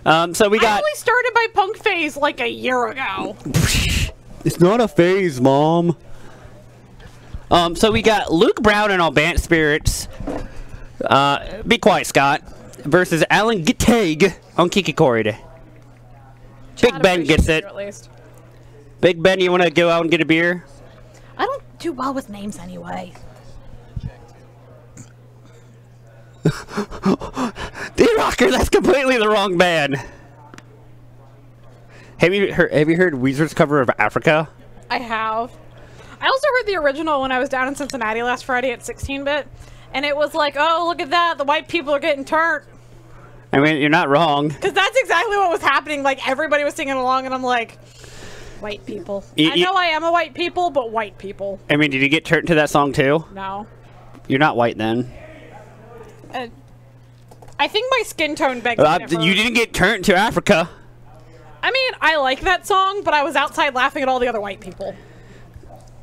So we got. I only started my punk phase like a year ago. It's not a phase, Mom. So we got Luke Brown and all Bant Spirits. Be quiet, Scott. Versus Alan Guttag on Kiki Chord. Big Ben gets it. At least. Big Ben, you want to go out and get a beer? I don't do well with names anyway. D-Rocker, that's completely the wrong band. Have you heard Weezer's cover of Africa? I have. I also heard the original when I was down in Cincinnati last Friday at 16-bit, and it was like, oh, look at that, the white people are getting turned. I mean, you're not wrong. Because that's exactly what was happening. Like, everybody was singing along, and I'm like, white people. I know I am a white people, but white people. I mean, did you get turned to that song too? No. You're not white then. I think my skin tone begs me to You didn't get turned to Africa. I mean, I like that song, but I was outside laughing at all the other white people.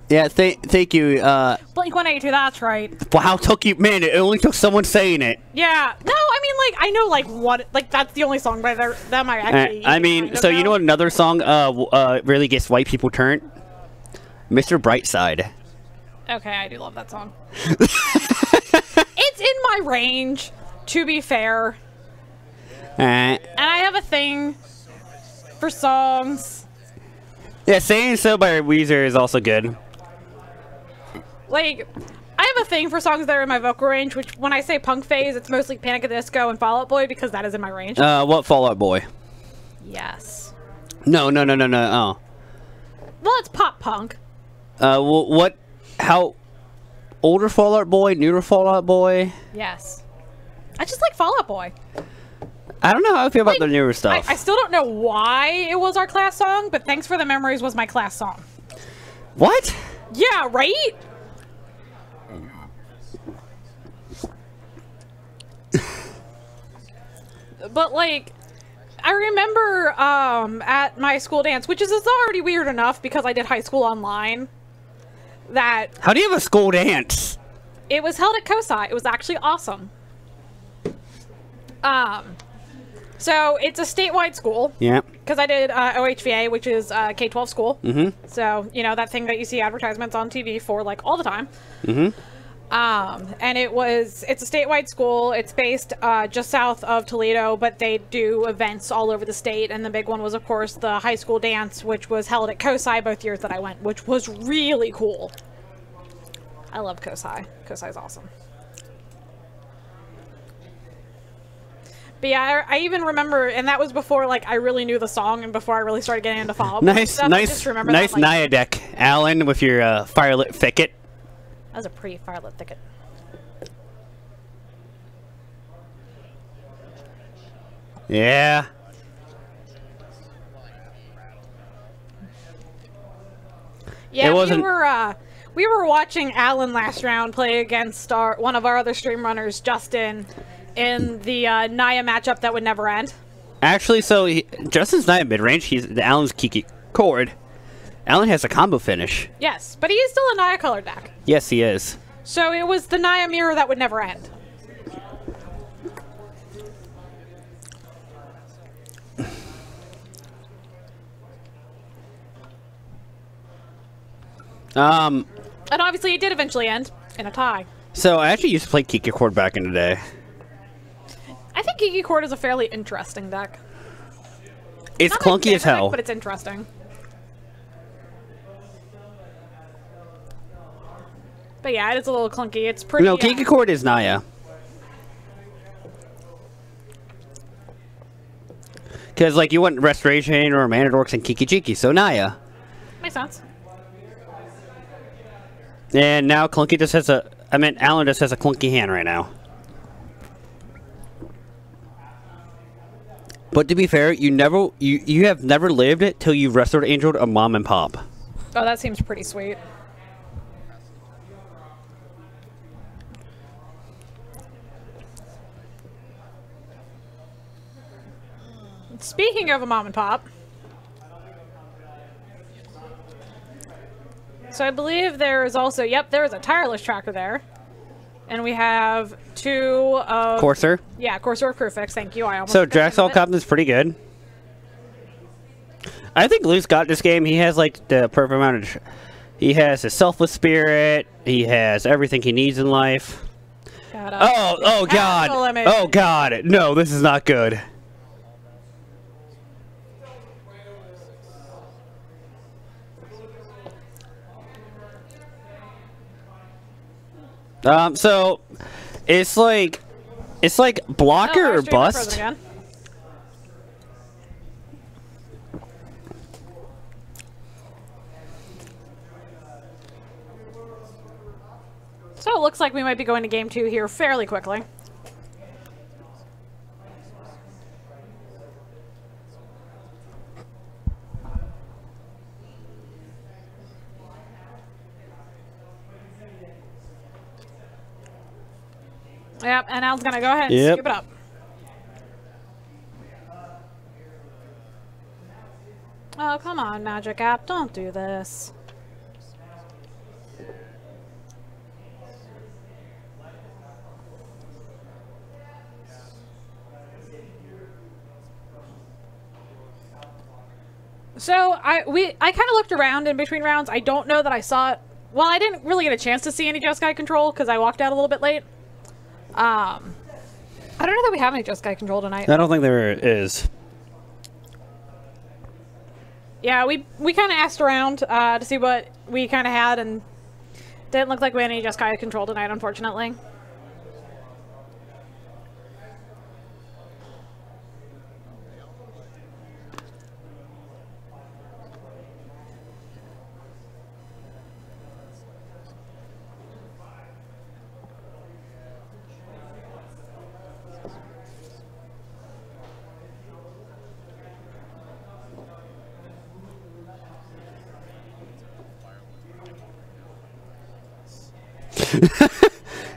Yeah, thank you. Blink-182, that's right. Wow, took you, man, it only took someone saying it. Yeah. No, I mean, like, I know, like, what, like, that's the only song by them I actually I mean, so you know what another song really gets white people turned? Mr. Brightside. Okay, I do love that song. It's in my range, to be fair. And I have a thing for songs. Yeah, Saying So by Weezer is also good. Like, I have a thing for songs that are in my vocal range, which when I say punk phase, it's mostly Panic at the Disco and Fall Out Boy because that is in my range. What Fall Out Boy? Yes. No. Oh. Well, it's pop punk. What? How? Older Fall Out Boy? Newer Fall Out Boy? Yes. I just like Fall Out Boy. I don't know how I feel about the newer stuff. I still don't know why it was our class song, but Thanks for the Memories was my class song. What? Yeah, right? But, like, I remember at my school dance, which is already weird enough because I did high school online, that... How do you have a school dance? It was held at COSI. It was actually awesome. So it's a statewide school. Yeah. Because I did OHVA, which is K-12 school. Mm-hmm. So, you know, that thing that you see advertisements on TV for, like, all the time. Mm-hmm. And it's a statewide school. It's based just south of Toledo, but they do events all over the state. And the big one was, of course, the high school dance, which was held at COSI both years that I went, which was really cool. I love COSI. COSI's awesome. But yeah, I even remember, and that was before, like, I really knew the song and before I really started getting into follow-up. Nice Nyadeck. Alan, with your Firelit Thicket. That was a pretty Firelit Thicket. Yeah. Yeah, we were watching Alan last round play against one of our other stream runners, Justin, in the Naya matchup that would never end. Actually, so Justin's Naya mid-range. Alan's Kiki Chord. Alan has a combo finish. Yes, but he is still a Naya colored deck. Yes, he is. So it was the Naya mirror that would never end. And obviously it did eventually end in a tie. So I actually used to play Kiki Chord back in the day. I think Kiki Chord is a fairly interesting deck. It's not clunky as hell. Deck, but it's interesting. But yeah, it is a little clunky. It's pretty... No, Kiki Chord is Naya. Because, like, you want Restoration or Manadorks and Kiki Chiki, so Naya. Makes sense. And now Clunky just has Alan just has a clunky hand right now. But to be fair, you have never lived it till you've restored Angel a mom and pop. Oh, that seems pretty sweet. Speaking of a mom and pop, so I believe there is also, yep, there is a tireless tracker there. And we have 2 of... Courser. Yeah, Courser Prefix. Thank you. I almost So Drexel Captain's pretty good. I think Luke's got this game. He has like the perfect amount of... He has his selfless spirit. He has everything he needs in life. Oh God. Oh God. No, this is not good. So it's like blocker or bust. So it looks like we might be going to game 2 here fairly quickly. Yep, and Al's gonna go ahead and scoop it up. Oh, come on, Magic App, don't do this. So I kind of looked around in between rounds. I don't know that I saw it. Well, I didn't really get a chance to see any Jeskai control because I walked out a little bit late. I don't know that we have any Jeskai control tonight. I don't think there is. Yeah, we kind of asked around to see what we kind of had, and didn't look like we had any Jeskai control tonight, unfortunately.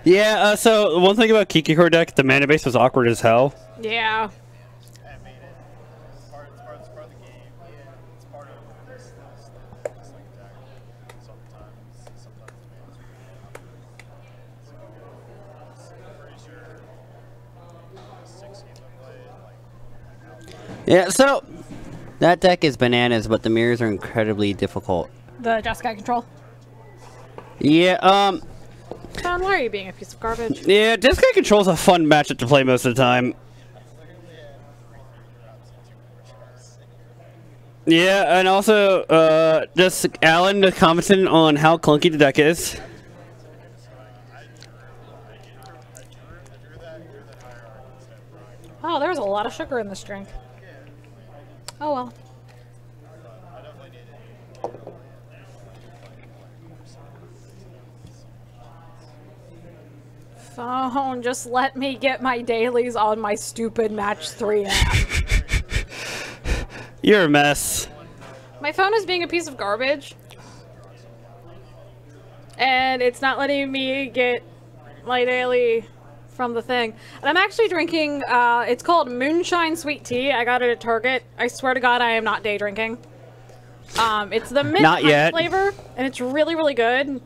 Yeah, so one thing about Kiki Chord deck, the mana base was awkward as hell. Yeah. Yeah, so that deck is bananas, but the mirrors are incredibly difficult. The Jeskai control? Yeah, John, why are you being a piece of garbage? Yeah, Jeskai control's a fun matchup to play most of the time. Yeah, and also, just Alan commenting on how clunky the deck is. Oh, there's a lot of sugar in this drink. Oh well. Phone, just let me get my dailies on my stupid match 3 app. You're a mess. My phone is being a piece of garbage. And it's not letting me get my daily from the thing. And I'm actually drinking, it's called Moonshine Sweet Tea. I got it at Target. I swear to God, I am not day drinking. It's the mint flavor, and it's really, really good.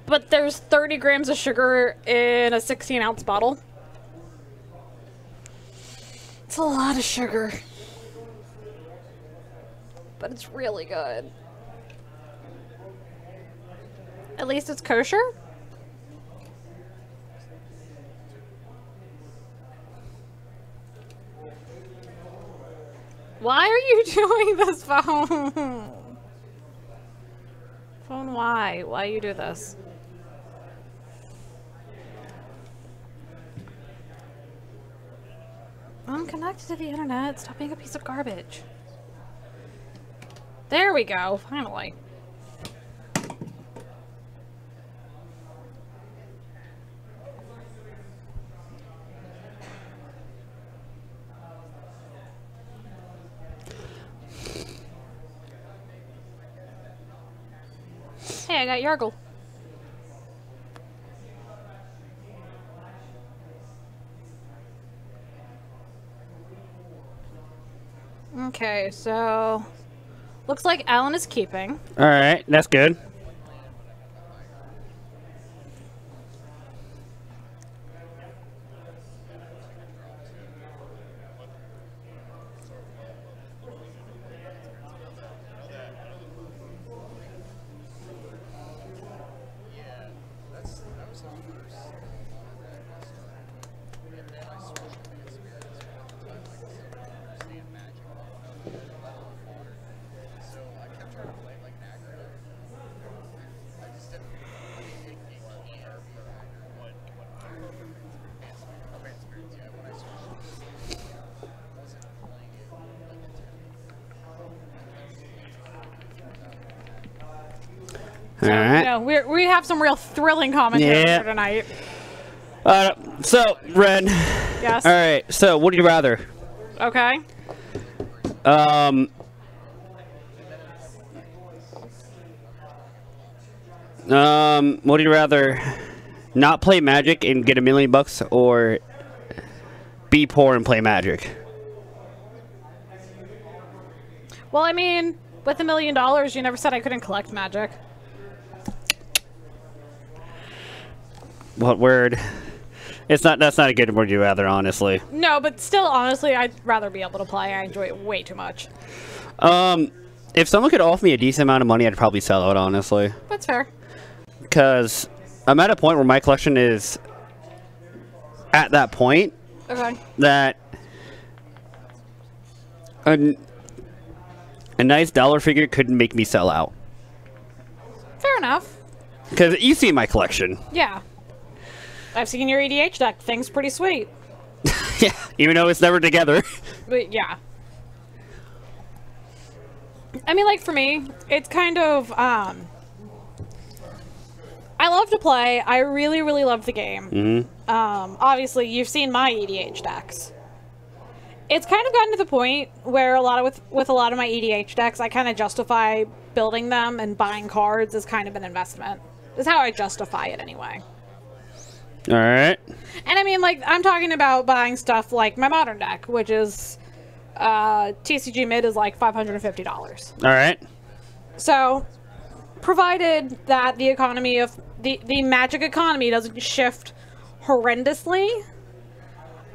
But there's 30 grams of sugar in a 16-ounce bottle. It's a lot of sugar. But it's really good. At least it's kosher. Why are you doing this, phone? Phone, why? Why you do this? I'm connected to the internet. Stop being a piece of garbage. There we go, finally. Hey, I got Yargle. Okay, so looks like Alan is keeping. All right, that's good. So, right. you know, we have some real thrilling commentary Yeah. for tonight. So, Red. Yes. All right. So, would you rather? Okay. Would you rather not play Magic and get $1 million, or be poor and play Magic? Well, I mean, with $1 million, you never said I couldn't collect Magic. What word? It's not. That's not a good would you rather, honestly. No, but still, honestly, I'd rather be able to play. I enjoy it way too much. If someone could offer me a decent amount of money, I'd probably sell it, honestly. That's fair. Because I'm at a point where my collection is at that point Okay. that a nice dollar figure couldn't make me sell out. Fair enough. Because you see my collection. Yeah. I've seen your EDH deck. Thing's pretty sweet. Yeah, even though it's never together. But yeah. I mean, like, for me, it's kind of, I love to play. I really, really love the game. Mm-hmm. Obviously, you've seen my EDH decks. It's kind of gotten to the point where with a lot of my EDH decks, I kind of justify building them and buying cards as kind of an investment. That's how I justify it anyway. All right. And I mean, like, I'm talking about buying stuff like my Modern deck, which is, TCG mid is like $550. All right. So, provided that the economy of the Magic economy doesn't shift horrendously,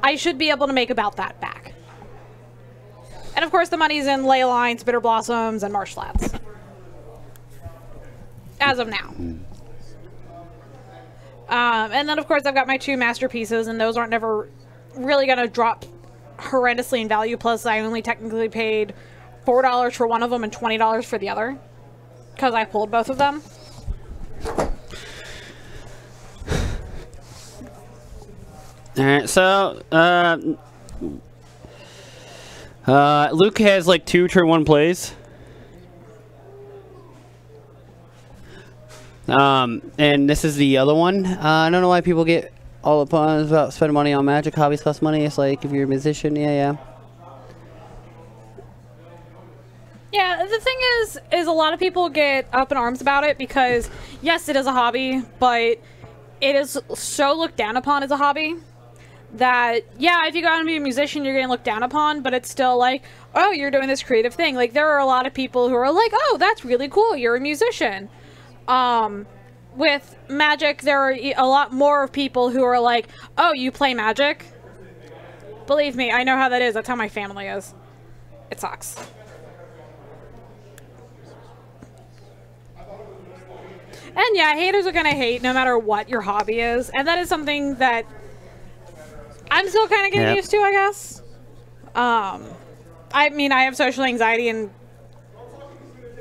I should be able to make about that back. And of course, the money's in Ley Lines, Bitter Blossoms, and Marsh Flats. As of now. And then, of course, I've got my 2 masterpieces, and those aren't never really going to drop horrendously in value. Plus, I only technically paid $4 for one of them and $20 for the other, because I pulled both of them. All right. So, Luke has like 2 turn 1 plays. And this is the other one. I don't know why people get all upon about spending money on Magic. Hobbies cost money. It's like if you're a musician, yeah. Yeah, the thing is a lot of people get up in arms about it because, yes, it is a hobby, but it is so looked down upon as a hobby that, yeah, if you go out and be a musician, you're getting looked down upon, but it's still like, oh, you're doing this creative thing. Like, there are a lot of people who are like, oh, that's really cool, you're a musician. With Magic, there are a lot more of people who are like, oh, you play Magic? Believe me, I know how that is. That's how my family is. It sucks. And yeah, haters are gonna hate no matter what your hobby is, and that is something that I'm still kind of getting used to, I guess. I mean, I have social anxiety and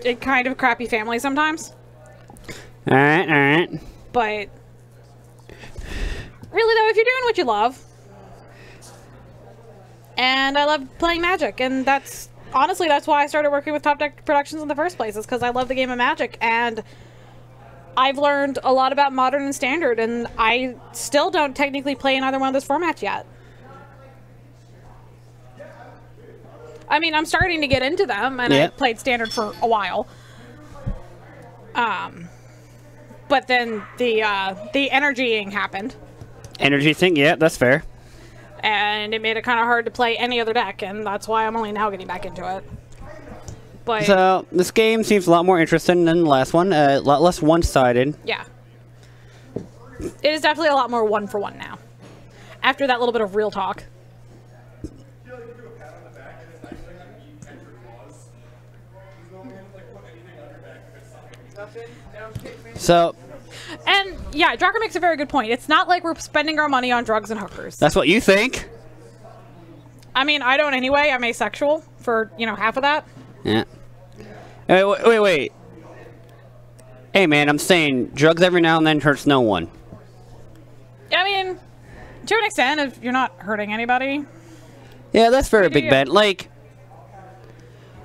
a kind of crappy family sometimes. All right. But really, though, if you're doing what you love, and I love playing Magic, and that's honestly that's why I started working with Top Deck Productions in the first place, is because I love the game of Magic, and I've learned a lot about Modern and Standard, and I still don't technically play in either one of those formats yet. I mean, I'm starting to get into them, and I played Standard for a while. But then the energying happened. Energy thing, yeah, that's fair. And it made it kind of hard to play any other deck, and that's why I'm only now getting back into it. But so, this game seems a lot more interesting than the last one, a lot less one-sided. Yeah. It is definitely a lot more one-for-one now. After that little bit of real talk. So, and yeah, Drucker makes a very good point. It's not like we're spending our money on drugs and hookers. That's what you think. I mean, I don't anyway. I'm asexual for, half of that. Yeah. Wait. Hey, man, I'm saying drugs every now and then hurts no one. I mean, to an extent, if you're not hurting anybody. Yeah, that's very big bet. Like,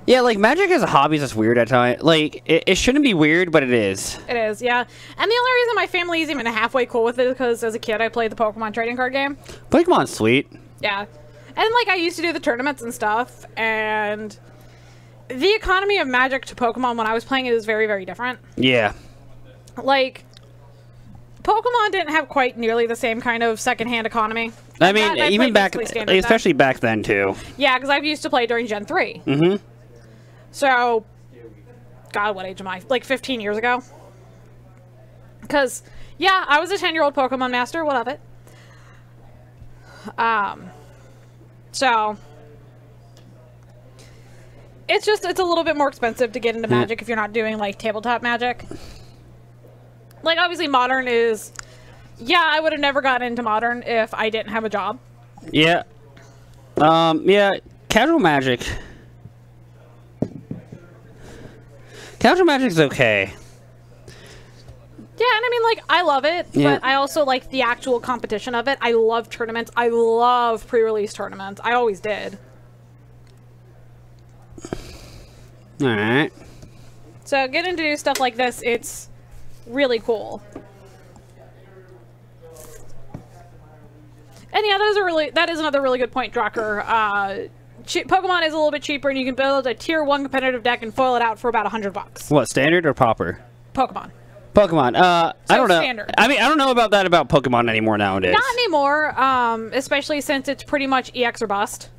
Yeah, like, Magic as a hobby is just weird at times. Like, it shouldn't be weird, but it is. It is, yeah. And the only reason my family is even halfway cool with it is because as a kid I played the Pokemon trading card game. Pokemon's sweet. Yeah. And, like, I used to do the tournaments and stuff, and the economy of Magic to Pokemon when I was playing it is very, very different. Yeah. Like, Pokemon didn't have quite nearly the same kind of secondhand economy. I mean, even back, especially back then, too. Yeah, because I used to play during Gen 3. Mm-hmm. So, God, what age am I? Like 15 years ago? Because, yeah, I was a 10-year-old Pokemon master. What of it? So, it's a little bit more expensive to get into Magic if you're not doing, like, tabletop Magic. Like, obviously, Modern is... Yeah, I would have never gotten into Modern if I didn't have a job. Yeah. Yeah, casual Magic. Casual Magic's okay. Yeah, and I mean, like, I love it, yeah. But I also like the actual competition of it. I love tournaments. I love pre-release tournaments. I always did. Alright. So, getting to do stuff like this, it's really cool. And yeah, that is another really good point, Drucker. Pokemon is a little bit cheaper, and you can build a tier 1 competitive deck and foil it out for about $100. What, standard or pauper? Pokemon. Pokemon. I don't know. Standard. I mean, I don't know about Pokemon anymore nowadays. Not anymore, especially since it's pretty much EX or bust.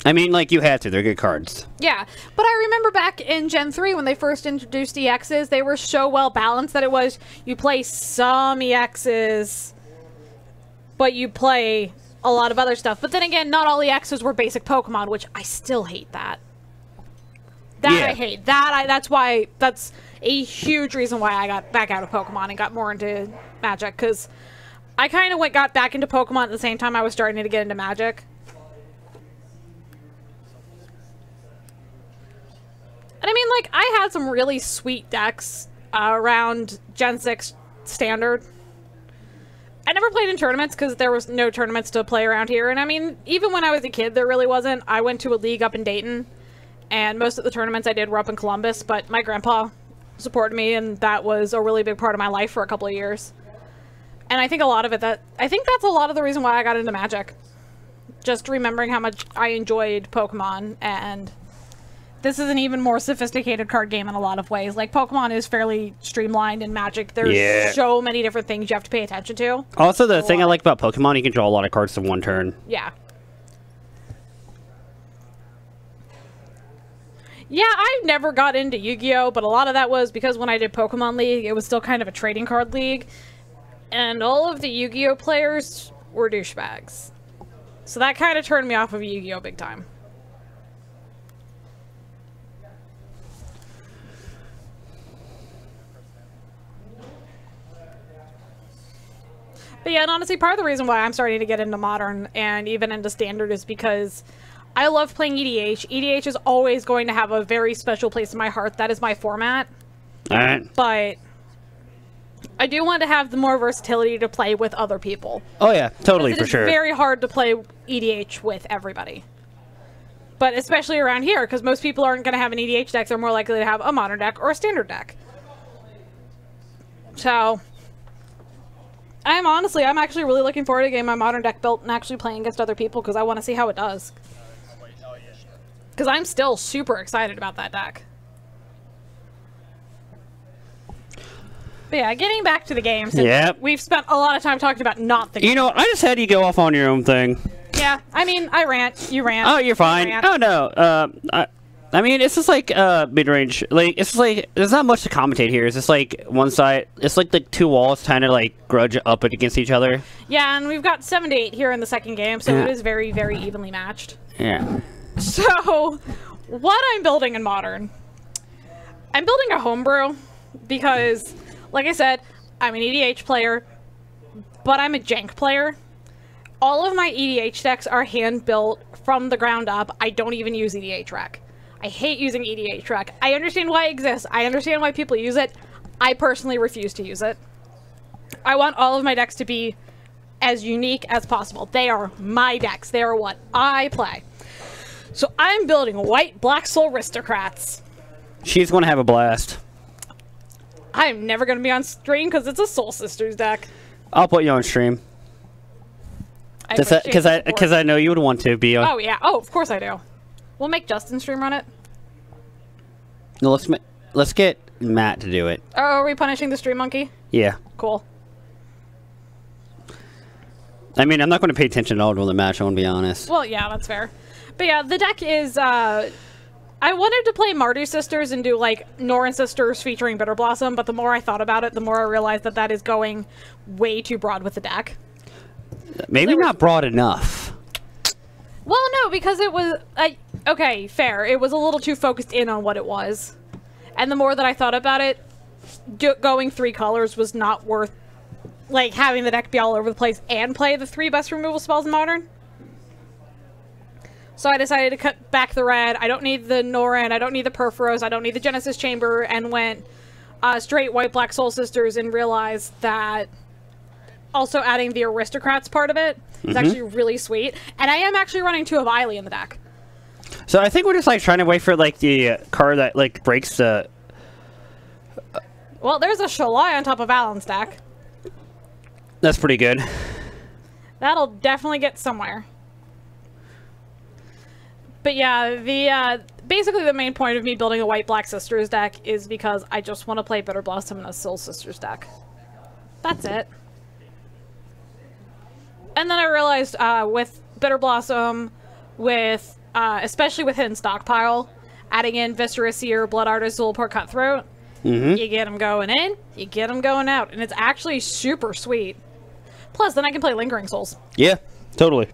I mean, like, you had to. They're good cards. Yeah, but I remember back in Gen 3 when they first introduced EXs, they were so well balanced that it was, you play some EXs, but you play a lot of other stuff. But then again, not all EXs were basic Pokemon, which I still hate that. I hate. That's a huge reason why I got back out of Pokemon and got more into Magic, because I kind of got back into Pokemon at the same time I was starting to get into Magic. And I mean, like, I had some really sweet decks around Gen 6 Standard. I never played in tournaments because there was no tournaments to play around here. And I mean, even when I was a kid, there really wasn't. I went to a league up in Dayton, and most of the tournaments I did were up in Columbus, but my grandpa supported me, and that was a really big part of my life for a couple of years. And I think a lot of it, I think that's a lot of the reason why I got into Magic. Just remembering how much I enjoyed Pokemon, and this is an even more sophisticated card game in a lot of ways. Like, Pokemon is fairly streamlined in Magic. There's so many different things you have to pay attention to. Also, the thing I like about Pokemon, you can draw a lot of cards in one turn. Yeah. Yeah, I never got into Yu-Gi-Oh!, but a lot of that was because when I did Pokemon League, it was still kind of a trading card league. And all of the Yu-Gi-Oh! Players were douchebags. So that kind of turned me off of Yu-Gi-Oh! Big time. But yeah, and honestly, part of the reason why I'm starting to get into Modern and even into Standard is because I love playing EDH. EDH is always going to have a very special place in my heart. That is my format. Alright. But I do want to have the more versatility to play with other people. Oh yeah, totally, for sure. It's very hard to play EDH with everybody. But especially around here, because most people aren't going to have an EDH deck. They're more likely to have a Modern deck or a Standard deck. So I'm actually really looking forward to getting my Modern deck built and actually playing against other people, because I want to see how it does. Because I'm still super excited about that deck. But yeah, getting back to the game, since we've spent a lot of time talking about not the game. You know, I just had you go off on your own thing. Yeah, I mean, I rant, you rant. Oh, you're fine. Oh, no. I mean, it's just like mid-range. Like, it's just like, there's not much to commentate here. It's just like one side, it's like the two walls kind of like grudge up against each other. Yeah, and we've got 7 to 8 here in the second game, so it is very, very evenly matched. Yeah. So, what I'm building in Modern, I'm building a homebrew because, like I said, I'm an EDH player, but I'm a jank player. All of my EDH decks are hand-built from the ground up. I don't even use EDH Rec. I hate using EDH Rec. I understand why it exists. I understand why people use it. I personally refuse to use it. I want all of my decks to be as unique as possible. They are my decks. They are what I play. So I'm building white Black Soul Aristocrats. She's going to have a blast. I'm never going to be on stream because it's a Soul Sisters deck. I'll put you on stream. Because I know you would want to be on. Oh, yeah. Oh, of course I do. We'll make Justin stream run it. No, let's get Matt to do it. Oh, are we punishing the stream monkey? Yeah. Cool. I mean, I'm not going to pay attention at all to the match, I want to be honest. Well, yeah, that's fair. But yeah, the deck is, I wanted to play Mardu Sisters and do, like, Norin Sisters featuring Bitter Blossom, but the more I thought about it, the more I realized that that is going way too broad with the deck. Maybe not broad enough. Well, no, because it was, okay, fair. It was a little too focused in on what it was. And the more that I thought about it, going 3 colors was not worth, like, having the deck be all over the place and play the 3 best removal spells in Modern. So I decided to cut back the red. I don't need the Norin, I don't need the Perforos, I don't need the Genesis Chamber, and went straight white Black Soul Sisters and realized that also adding the Aristocrats part of it is actually really sweet. And I am actually running 2 of Eiley in the deck. So I think we're just like trying to wait for like the card that like breaks the... Well, there's a Shalai on top of Alan's deck. That's pretty good. That'll definitely get somewhere. But yeah, the basically the main point of me building a White Black Sisters deck is because I just want to play Bitter Blossom in a Soul Sisters deck. That's it. And then I realized with Bitter Blossom, with especially with Hidden Stockpile, adding in Viscera Seer, Blood Artist, Zulaport Cutthroat, you get them going in, you get them going out, and it's actually super sweet. Plus, then I can play Lingering Souls. Yeah, totally.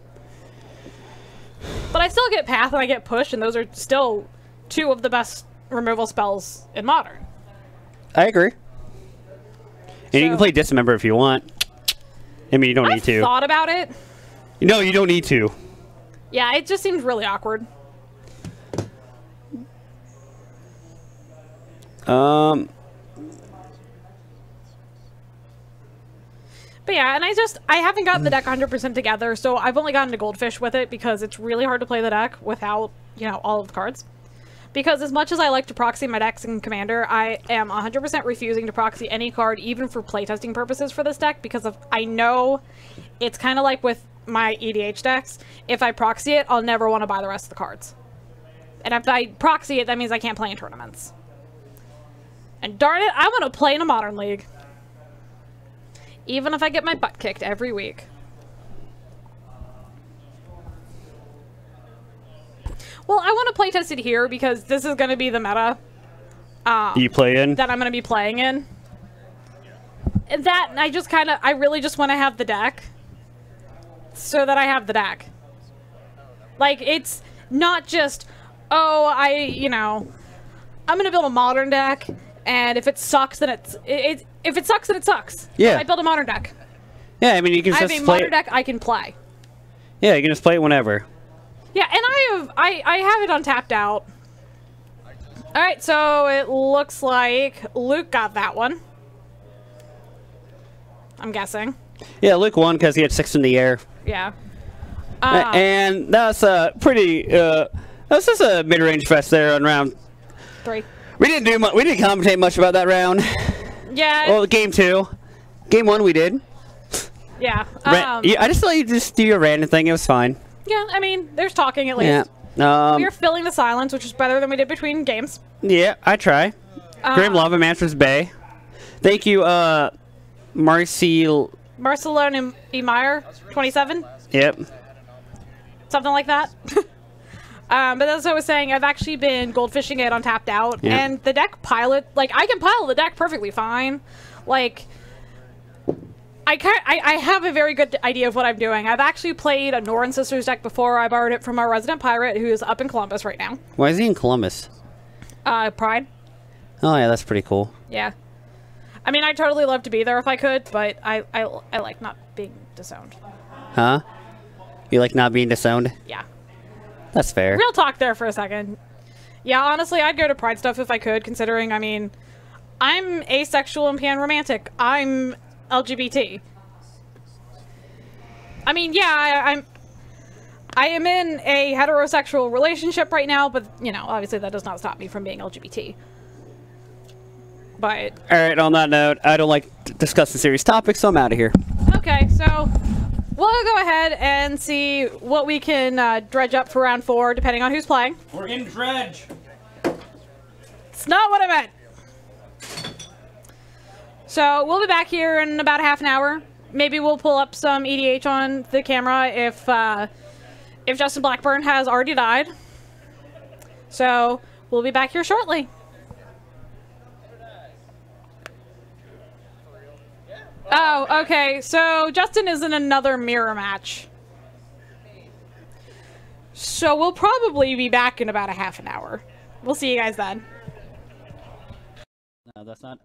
But I still get Path and I get Push, and those are still 2 of the best removal spells in Modern. I agree. And you can play Dismember if you want. I mean, you don't need to. I've thought about it. No, you don't need to. Yeah, it just seems really awkward. But yeah, and I haven't gotten the deck 100% together, so I've only gotten to Goldfish with it because it's really hard to play the deck without, you know, all of the cards. Because as much as I like to proxy my decks in Commander, I am 100% refusing to proxy any card, even for playtesting purposes for this deck, because I know it's kind of like with my EDH decks. If I proxy it, I'll never want to buy the rest of the cards. And if I proxy it, that means I can't play in tournaments. And darn it, I want to play in a Modern League. Even if I get my butt kicked every week. Well, I want to playtest it here because this is going to be the meta. You play in? That I'm going to be playing in. And that, I really just want to have the deck. So that I have the deck. Like, it's not just, oh, I'm going to build a Modern deck, and if it sucks, then if it sucks, then it sucks. Yeah. I build a Modern deck. Yeah, I mean, you can just play. I have a Modern deck I can play. Yeah, you can just play it whenever. Yeah, and I have it on tapped out. Alright, so it looks like Luke got that one. I'm guessing. Yeah, Luke won because he had 6 in the air. Yeah. And that's pretty, that's just a mid-range fest there on round 3. We didn't commentate much about that round. Yeah. Well, game 2. Game 1 we did. Yeah. I just let you just do your random thing. It was fine. Yeah, I mean, there's talking at least. Yeah. We are filling the silence, which is better than we did between games. Yeah, I try. Grim Lava Mantras Bay. Thank you, Marcelo Meyer, 27? Yep. Something like that. But that's what I was saying. I've actually been goldfishing it on tapped out, and the deck pilot, like, I can pile the deck perfectly fine. Like, I have a very good idea of what I'm doing. I've actually played a Norin Sisters deck before. I borrowed it from our resident pirate, who is up in Columbus right now. Why is he in Columbus? Pride. Oh yeah, that's pretty cool. Yeah. I mean, I'd totally love to be there if I could, but I like not being disowned. Huh? You like not being disowned? Yeah. That's fair. Real talk there for a second. Yeah, honestly, I'd go to Pride stuff if I could, considering, I mean, I'm asexual and pan-romantic. I'm LGBT. I mean, yeah, I am in a heterosexual relationship right now, but, you know, obviously that does not stop me from being LGBT. But... Alright, on that note, I don't like discussing serious topics, so I'm out of here. Okay, so we'll go ahead and see what we can dredge up for round 4, depending on who's playing. We're in dredge. It's not what I meant. So we'll be back here in about a half an hour. Maybe we'll pull up some EDH on the camera if Justin Blackburn has already died. So we'll be back here shortly. Oh, okay. So Justin is in another mirror match. So we'll probably be back in about a half an hour. We'll see you guys then. No, that's not,